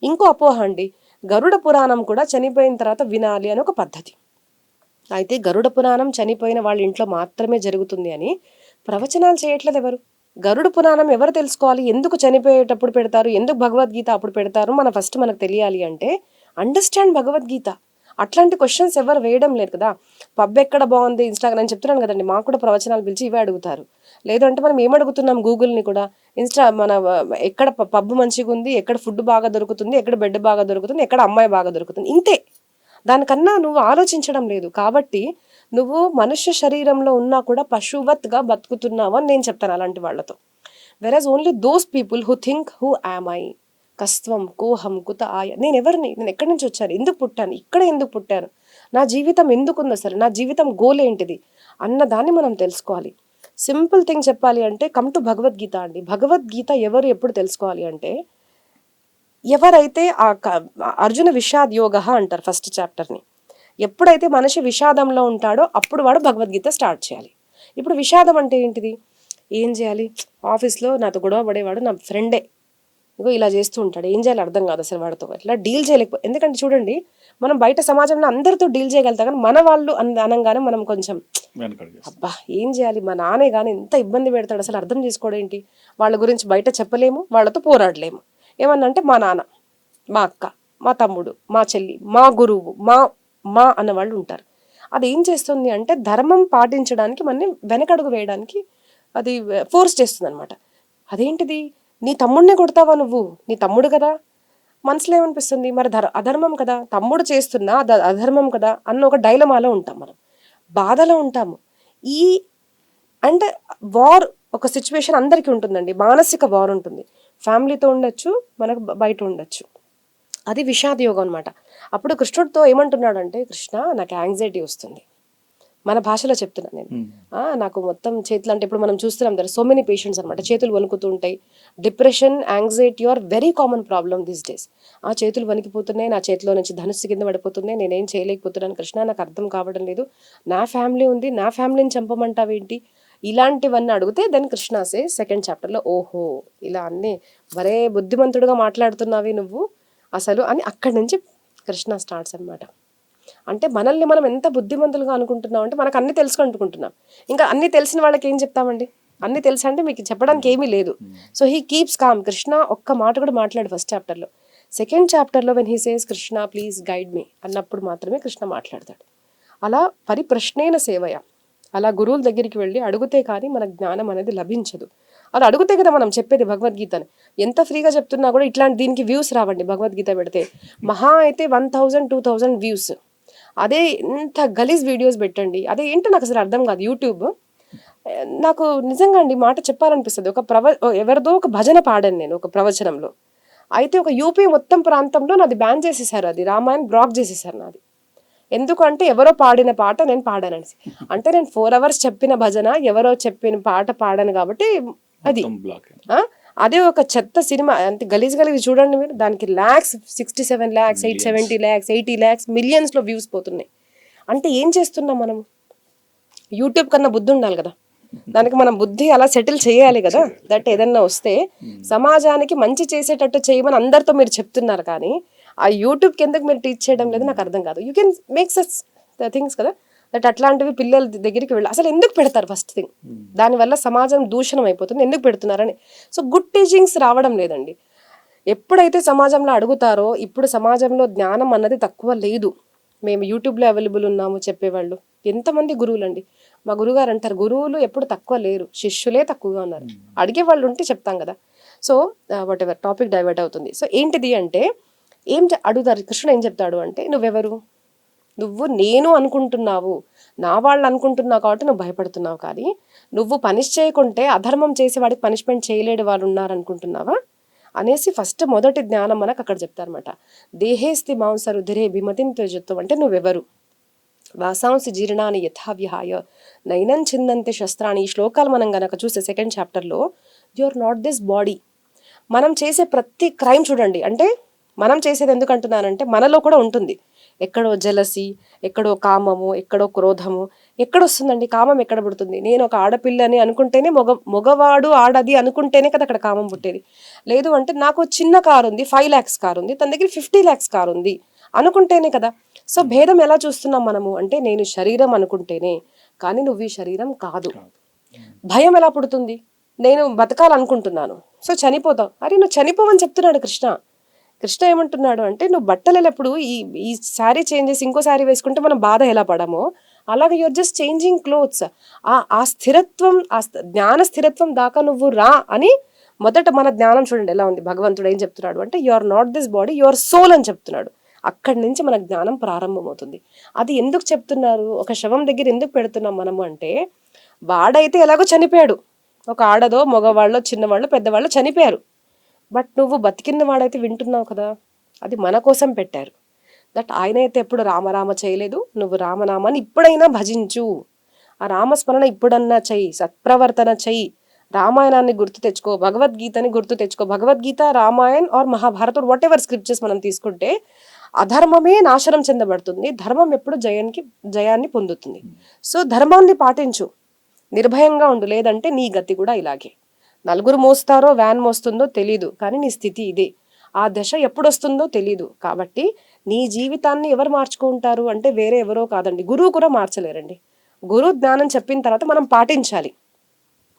ఇంకో అపోహ అండి, గరుడ పురాణం కూడా చనిపోయిన తర్వాత వినాలి అని ఒక పద్ధతి. అయితే గరుడ పురాణం చనిపోయిన వాళ్ళ ఇంట్లో మాత్రమే జరుగుతుంది అని ప్రవచనాలు చేయట్లేదు ఎవరు. గరుడ పురాణం ఎవరు తెలుసుకోవాలి, ఎందుకు చనిపోయేటప్పుడు పెడతారు, ఎందుకు భగవద్గీత అప్పుడు పెడతారు, ఫస్ట్ మనకు తెలియాలి అంటే అండర్స్టాండ్ భగవద్గీత. అట్లాంటి క్వశ్చన్స్ ఎవరు వేయడం లేదు కదా. పబ్ ఎక్కడ బాగుంది ఇన్స్టాగ్రామ్, నేను చెప్తున్నాను కదండి, మాకు కూడా ప్రవచనాలు పిలిచి ఇవే అడుగుతారు. లేదు అంటే మనం ఏమడుగుతున్నాం గూగుల్ని కూడా, ఎక్కడ పబ్ మంచిగా ఉంది, ఎక్కడ ఫుడ్ బాగా దొరుకుతుంది, ఎక్కడ బెడ్ బాగా దొరుకుతుంది, ఎక్కడ అమ్మాయి బాగా దొరుకుతుంది, ఇంతే. దానికన్నా నువ్వు ఆలోచించడం లేదు. కాబట్టి నువ్వు మనుష్య శరీరంలో ఉన్నా కూడా పశువత్గా బతుకుతున్నావు అని నేను చెప్తాను అలాంటి వాళ్ళతో. Versus only those people who think who am I, కస్త్వం కోహం కుత ఆయ, నేను ఎవరిని, నేను ఎక్కడి నుంచి వచ్చాను, ఎందుకు పుట్టాను, ఇక్కడ ఎందుకు పుట్టాను, నా జీవితం ఎందుకుందో, సరే నా జీవితం గోల్ ఏంటిది అన్నదాన్ని మనం తెలుసుకోవాలి. సింపుల్ థింగ్ చెప్పాలి అంటే కమ్ టు భగవద్గీత అండి. భగవద్గీత ఎవరు ఎప్పుడు తెలుసుకోవాలి అంటే, ఎవరైతే అర్జున విషాద్ యోగ అంటారు ఫస్ట్ చాప్టర్ని. ఎప్పుడైతే మనిషి విషాదంలో ఉంటాడో అప్పుడు వాడు భగవద్గీత స్టార్ట్ చేయాలి. ఇప్పుడు విషాదం అంటే ఏంటిది, ఏం చేయాలి, ఆఫీస్లో నాతో గొడవ పడేవాడు నా ఫ్రెండే, ఇగో ఇలా చేస్తూ ఉంటాడు, ఏం చేయాలి అర్థం కాదు అసలు వాడితో, ఇట్లా డీల్ చేయలేకపో. ఎందుకంటే చూడండి, మనం బయట సమాజంలో అందరితో డీల్ చేయగలుగుతాం, కానీ మన వాళ్ళు అనగానే మనం కొంచెం అబ్బా ఏం చేయాలి, మా నానే కానీ ఎంత ఇబ్బంది పెడతాడు అసలు అర్థం చేసుకోవడం ఏంటి, వాళ్ళ గురించి బయట చెప్పలేము, వాళ్ళతో పోరాడలేము. ఏమన్నా అంటే మా నాన్న, మా అక్క, మా తమ్ముడు, మా చెల్లి, మా గురువు, మా అన్నవాళ్ళు ఉంటారు. అది ఏం చేస్తుంది అంటే ధర్మం పాటించడానికి మనని వెనకడుగు వేయడానికి అది ఫోర్స్ చేస్తుంది అనమాట. అదేంటిది, నీ తమ్ముడినే కొడతావా నువ్వు, నీ తమ్ముడు కదా, మనసులో ఏమనిపిస్తుంది, మరి అధర్మం కదా, తమ్ముడు చేస్తున్నా అధర్మం కదా అన్న ఒక డైలమాలో ఉంటాం, మనం బాధలో ఉంటాము. ఈ అంటే వార్ ఒక సిచ్యువేషన్ అందరికీ ఉంటుందండి, మానసిక వార్ ఉంటుంది, ఫ్యామిలీతో ఉండొచ్చు, మనకు బయట ఉండొచ్చు. అది విషాద యోగం అనమాట. అప్పుడు కృష్ణుడితో ఏమంటున్నాడంటే, కృష్ణ నాకు యాంగ్జైటీ వస్తుంది, మన భాషలో చెప్తున్నాను నేను, నాకు మొత్తం చేతులు, అంటే ఇప్పుడు మనం చూస్తున్నాం దర్ సో మెనీ పేషెంట్స్ అనమాట, చేతులు వణుకుతూ ఉంటాయి. Depression, anxiety are very common problem these days. చేతులు వణికిపోతున్నాయి, నా చేతిలో నుంచి ధనుస్సు కింద పడిపోతున్నాయి, నేనేం చేయలేకపోతున్నాను కృష్ణ, నాకు అర్థం కావడం లేదు, నా ఫ్యామిలీ ఉంది, నా ఫ్యామిలీని చంపమంటావేంటి, ఇలాంటివన్నీ అడిగితే దెన్ కృష్ణాసే సెకండ్ చాప్టర్లో, ఓహో ఇలా అన్నీ మరే బుద్ధిమంతుడుగా మాట్లాడుతున్నావి నువ్వు అసలు అని అక్కడి నుంచి కృష్ణ స్టార్ట్స్ అనమాట. అంటే మనల్ని మనం ఎంత బుద్ధిమంతులుగా అనుకుంటున్నాం అంటే మనకు అన్ని తెలుసు అనుకుంటున్నాం. ఇంకా అన్ని తెలిసిన వాళ్ళకి ఏం చెప్తామండి, అన్ని తెలుసు అంటే మీకు చెప్పడానికి ఏమీ లేదు. So he keeps calm. Krishna ఒక్క మాట కూడా మాట్లాడు ఫస్ట్ చాప్టర్లో. సెకండ్ చాప్టర్లో when he says Krishna please guide me అన్నప్పుడు మాత్రమే కృష్ణ మాట్లాడతాడు. అలా పరిప్రశ్నేన సేవయ, అలా గురువుల దగ్గరికి వెళ్ళి అడిగితే కానీ మన జ్ఞానం అనేది లభించదు. అది అడిగితే కదా మనం చెప్పేది భగవద్గీతని. ఎంత ఫ్రీగా చెప్తున్నా కూడా ఇట్లాంటి దీనికి వ్యూస్ రావండి. భగవద్గీత పెడితే మహా అయితే 1000 2000 వ్యూస్. అదే ఇంత గలీజ్ వీడియోస్ పెట్టండి, అదే ఏంటో నాకు అసలు అర్థం కాదు. యూట్యూబ్ నాకు నిజంగా అండి మాట చెప్పాలనిపిస్తుంది. ఎవరిదో ఒక భజన పాడాను నేను ఒక ప్రవచనంలో. అయితే ఒక యూపీ మొత్తం ప్రాంతంలో నాది బ్యాన్ చేసేసారు, అది రామాయణ్ బ్లాక్ చేసేసారు నాది. ఎందుకంటే ఎవరో పాడిన పాట నేను పాడానని. అంటే నేను 4 hours చెప్పిన భజన ఎవరో చెప్పిన పాట పాడాను కాబట్టి అది. అదే ఒక చెత్త సినిమా, అంటే గలీజ్ చూడండి మీరు, దానికి lakhs, 67 lakhs, 870 lakhs, 80 lakhs, మిలియన్స్లో views పోతున్నాయి. అంటే ఏం చేస్తున్నాం మనం? యూట్యూబ్ కన్నా బుద్ధి ఉండాలి కదా, దానికి మనం బుద్ధి అలా సెటిల్ చేయాలి కదా. దట్ ఏదన్నా వస్తే సమాజానికి మంచి చేసేటట్టు చేయమని అందరితో మీరు చెప్తున్నారు, కానీ ఆ యూట్యూబ్కి ఎందుకు మీరు టీచ్ చేయడం లేదు నాకు అర్థం కాదు. You can make such things కదా, దట్ అట్లాంటివి పిల్లల దగ్గరికి వెళ్ళి అసలు ఎందుకు పెడతారు ఫస్ట్ థింగ్. దానివల్ల సమాజం దూషణం అయిపోతుంది, ఎందుకు పెడుతున్నారని. సో గుడ్ టీచింగ్స్ రావడం లేదండి. ఎప్పుడైతే సమాజంలో అడుగుతారో, ఇప్పుడు సమాజంలో జ్ఞానం అన్నది తక్కువ లేదు. మేము యూట్యూబ్లో అవైలబుల్ ఉన్నాము చెప్పేవాళ్ళు ఎంతమంది గురువులు అండి. మా గురువుగారు అంటారు, గురువులు ఎప్పుడు తక్కువ లేరు, శిష్యులే తక్కువగా ఉన్నారు. అడిగే వాళ్ళు ఉంటే చెప్తాం కదా. So what ever, topic divert అవుతుంది. సో ఏంటిది అంటే ఏం అడుగుతారు, కృష్ణుడు ఏం చెప్తాడు అంటే, నువ్వెవరు, నువ్వు నేను అనుకుంటున్నావు, నా వాళ్ళు అనుకుంటున్నావు కాబట్టి నువ్వు భయపడుతున్నావు, కానీ నువ్వు పనిష్ చేయకుంటే అధర్మం చేసి వాడికి పనిష్మెంట్ చేయలేడు వాళ్ళు ఉన్నారనుకుంటున్నావా అనేసి ఫస్ట్ మొదటి జ్ఞానం మనకు అక్కడ చెప్తారనమాట. దేహేస్తి మాంస రుధిరే బిమతిని త్యజత్వం అంటే నువ్వెవరు. వాసాంసి జీర్ణాన్ని యథావిహాయ నైనం చిందంతే శస్త్రాన్ని. ఈ శ్లోకాలు మనం గనక చూస్తే సెకండ్ చాప్టర్లో, you are not this body. మనం చేసే ప్రతి క్రైమ్ చూడండి, అంటే మనం చేసేది ఎందుకు అంటున్నానంటే మనలో కూడా ఉంటుంది. ఎక్కడో జలసి, ఎక్కడో కామము, ఎక్కడో క్రోధము. ఎక్కడొస్తుందండి కామం? ఎక్కడ పుడుతుంది? నేను ఒక ఆడపిల్లని అనుకుంటేనే మగవాడు ఆడది అనుకుంటేనే కదా అక్కడ కామం పుట్టేది. లేదు అంటే నాకు చిన్న కారు ఉంది, 5 lakhs కారు ఉంది, తన దగ్గర 50 lakhs కారు ఉంది అనుకుంటేనే కదా. సో భేదం ఎలా చూస్తున్నాం మనము అంటే నేను శరీరం అనుకుంటేనే, కానీ నువ్వు ఈ శరీరం కాదు. భయం ఎలా పుడుతుంది? నేను బతకాలనుకుంటున్నాను, సో చనిపోతావు. అరే నువ్వు చనిపోవని చెప్తున్నాడు కృష్ణ. కృష్ణ ఏమంటున్నాడు అంటే నువ్వు బట్టలప్పుడు ఈ శారీ చేంజ్ చేసి ఇంకో శారీ వేసుకుంటే మనం బాధ ఎలా పడమో అలాగే యూఆర్ జస్ట్ చేంజింగ్ క్లోత్స్. ఆ స్థిరత్వం, జ్ఞాన స్థిరత్వం దాకా నువ్వు రా అని మొదట మన జ్ఞానం చూడండి ఎలా ఉంది. భగవంతుడు ఏం చెప్తున్నాడు అంటే you are not this body, you are soul అని చెప్తున్నాడు. అక్కడి నుంచి మన జ్ఞానం ప్రారంభమవుతుంది. అది ఎందుకు చెప్తున్నారు? ఒక శవం దగ్గర ఎందుకు పెడుతున్నాం మనము అంటే వాడైతే ఎలాగో చనిపోయాడు, ఒక ఆడదో మగవాళ్ళో చిన్నవాళ్ళు పెద్దవాళ్ళు చనిపోయారు, బట్ నువ్వు బతికిన వాడైతే వింటున్నావు కదా, అది మన కోసం పెట్టారు. దట్ ఆయన అయితే ఎప్పుడు రామరామ చేయలేదు, నువ్వు రామనామాన్ని ఇప్పుడైనా భజించు, ఆ రామస్మరణ ఇప్పుడన్నా చెయ్యి, సత్ప్రవర్తన చెయ్యి, రామాయణాన్ని గుర్తు తెచ్చుకో, భగవద్గీతని గుర్తు తెచ్చుకో. Bhagavad Gita, Ramayan or Mahabharat whatever scriptures మనం తీసుకుంటే అధర్మమే నాశనం చెందబడుతుంది, ధర్మం ఎప్పుడు జయాన్ని పొందుతుంది. సో ధర్మాన్ని పాటించు, నిర్భయంగా ఉండు, లేదంటే నీ గతి కూడా ఇలాగే. నలుగురు మోస్తారో వ్యాన్ మోస్తుందో తెలీదు, కానీ నీ స్థితి ఇదే. ఆ దశ ఎప్పుడు వస్తుందో తెలీదు. కాబట్టి నీ జీవితాన్ని ఎవరు మార్చుకుంటారు అంటే వేరే ఎవరో కాదండి, గురువు కూడా మార్చలేరండి. గురువు జ్ఞానం చెప్పిన తర్వాత మనం పాటించాలి,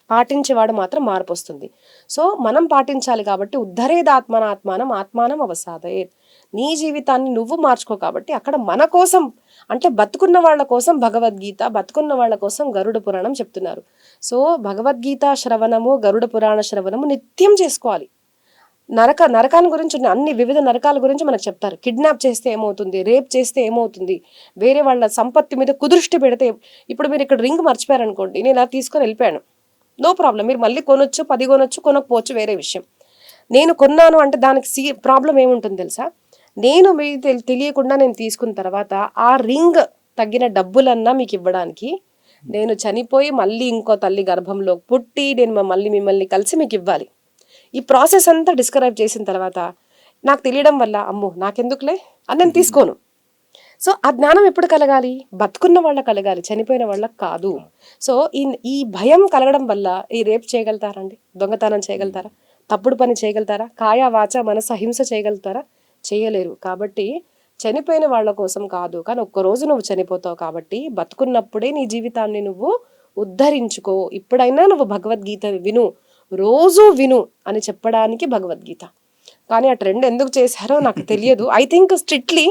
పాటించేవాడు మాత్రం మార్పు వస్తుంది. సో మనం పాటించాలి. కాబట్టి ఉద్ధరేదాత్మనాత్మానం ఆత్మానం అవసాదయేత్. నీ జీవితాన్ని నువ్వు మార్చుకో. కాబట్టి అక్కడ మన కోసం అంటే బతుకున్న వాళ్ళ కోసం భగవద్గీత, బతుకున్న వాళ్ళ కోసం గరుడ పురాణం చెప్తున్నారు. సో భగవద్గీత శ్రవణము, గరుడ పురాణ శ్రవణము నిత్యం చేసుకోవాలి. నరకాల గురించి అన్ని వివిధ నరకాల గురించి మనకు చెప్తారు. కిడ్నాప్ చేస్తే ఏమవుతుంది, రేప్ చేస్తే ఏమవుతుంది, వేరే వాళ్ళ సంపత్తి మీద కుదృష్టి పెడితే. ఇప్పుడు మీరు ఇక్కడ రింగ్ మర్చిపోయారనుకోండి, నేను అది తీసుకొని వెళ్ళిపోయాను, నో ప్రాబ్లం, మీరు మళ్ళీ కొనొచ్చు, 10 కొనొచ్చు, కొనకపోవచ్చు, వేరే విషయం. నేను కొన్నాను అంటే దానికి ప్రాబ్లం ఏముంటుంది తెలుసా? నేను మీకు తెలియకుండా నేను తీసుకున్న తర్వాత ఆ రింగ్ తగ్గిన డబ్బులన్నా మీకు ఇవ్వడానికి నేను చనిపోయి మళ్ళీ ఇంకో తల్లి గర్భంలో పుట్టి నేను మళ్ళీ మిమ్మల్ని కలిసి మీకు ఇవ్వాలి. ఈ ప్రాసెస్ అంతా డిస్క్రైబ్ చేసిన తర్వాత నాకు తెలియడం వల్ల అమ్మో నాకెందుకులే అని నేను తీసుకోను. సో ఆ జ్ఞానం ఎప్పుడు కలగాలి? బతుకున్న వాళ్ళకి కలగాలి, చనిపోయిన వాళ్ళకి కాదు. సో ఈ భయం కలగడం వల్ల ఈ రేప్ చేయగలుగుతారండి, దొంగతనం చేయగలుగుతారా, తప్పుడు పని చేయగలుగుతారా, కాయ వాచ మనస హింస చేయగలుగుతారా? చేయలేరు. కాబట్టి చనిపోయిన వాళ్ళ కోసం కాదు, కానీ ఒక్కరోజు నువ్వు చనిపోతావు. కాబట్టి బతుకున్నప్పుడే నీ జీవితాన్ని నువ్వు ఉద్ధరించుకో. ఇప్పుడైనా నువ్వు భగవద్గీత విను, రోజు విను అని చెప్పడానికి భగవద్గీత. కానీ ఆ ట్రెండ్ ఎందుకు చేశారో నాకు తెలియదు. ఐ థింక్ స్ట్రిక్ట్లీ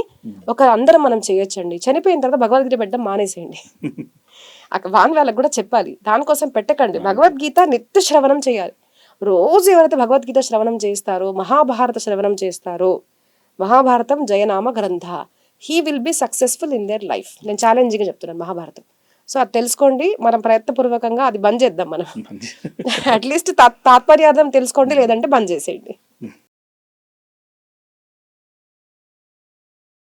అందరం మనం చేయొచ్చండి. చనిపోయిన తర్వాత భగవద్గీత పెట్టడం మానేసేయండి. వాన్ వాళ్ళకి కూడా చెప్పాలి, దానికోసం పెట్టకండి. భగవద్గీత నిత్య శ్రవణం చేయాలి. రోజు ఎవరైతే భగవద్గీత శ్రవణం చేస్తారో, మహాభారత శ్రవణం చేస్తారో, మహాభారతం జయనామ గ్రంథ, he will be successful in their life. నేను ఛాలెంజింగ్గా చెప్తున్నాను మహాభారతం. సో అది తెలుసుకోండి, మనం ప్రయత్నపూర్వకంగా అది బంద్ చేద్దాం. మనం అట్లీస్ట్ తాత్పర్యార్థం తెలుసుకోండి, లేదంటే బంద్ చేసేయండి.